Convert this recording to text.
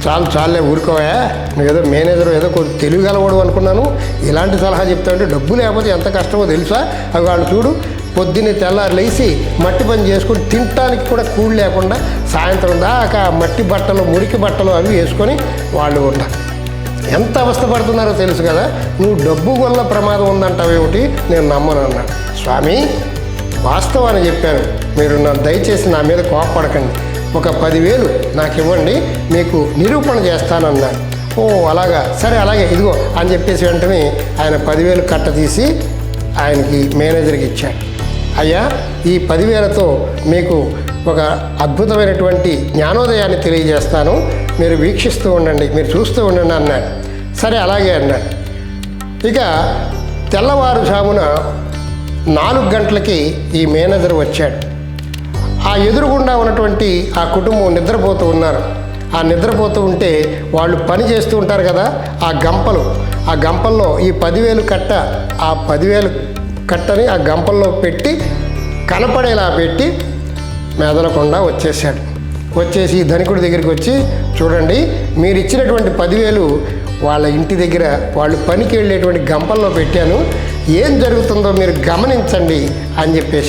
చాలే ఊరుకోవా, నువ్వు ఏదో మేనేజర్ ఏదో కొంచెం తెలివిగలవాడు అనుకున్నాను, ఇలాంటి సలహా చెప్తావంటే డబ్బు లేకపోతే ఎంత కష్టమో తెలుసా. అవి వాళ్ళు చూడు, పొద్దున్నే తెల్లారు లేచి మట్టి పని చేసుకుని తినటానికి కూడా కూడు లేకుండా సాయంత్రం దాకా మట్టి బట్టలు మురికి బట్టలు అవి వేసుకొని వాళ్ళు ఉంటారు. ఎంత అవస్థపడుతున్నారో తెలుసు కదా. నువ్వు డబ్బు వల్ల ప్రమాదం ఉందంటావేమిటి, నేను నమ్మను అన్నాడు. స్వామి వాస్తవాన్ని చెప్పాను, మీరు దయచేసి నా మీద కోపపడకండి, ఒక 10,000 నాకు ఇవ్వండి, మీకు నిరూపణ చేస్తానన్నాడు. ఓ అలాగా, సరే అలాగే ఇదిగో అని చెప్పేసి వెంటనే ఆయన 10,000 కట్ట తీసి ఆయనకి మేనేజర్కి ఇచ్చాడు. అయ్యా, ఈ 10,000తో మీకు ఒక అద్భుతమైనటువంటి జ్ఞానోదయాన్ని తెలియజేస్తాను, మీరు వీక్షిస్తూ ఉండండి, మీరు చూస్తూ ఉండండి అన్నాడు. సరే అలాగే అన్నాడు. ఇక తెల్లవారుజామున 4 గంటలకి ఈ మేనేజర్ వచ్చాడు. ఆ ఎదురుగుండా ఉన్నటువంటి ఆ కుటుంబం నిద్రపోతూ ఉన్నారు. ఆ నిద్రపోతూ ఉంటే వాళ్ళు పని చేస్తూ ఉంటారు కదా, ఆ గంపల్లో ఈ 10,000 కట్ట, ఆ 10,000 కట్టని ఆ గంపల్లో పెట్టి కనపడేలా పెట్టి మెదలకుండా వచ్చేసాడు. వచ్చేసి ధనికుడి దగ్గరికి వచ్చి, చూడండి మీరు ఇచ్చినటువంటి 10,000 వాళ్ళ ఇంటి దగ్గర వాళ్ళు పనికి వెళ్ళేటువంటి గంపల్లో పెట్టాను, ఏం జరుగుతుందో మీరు గమనించండి అని చెప్పేసి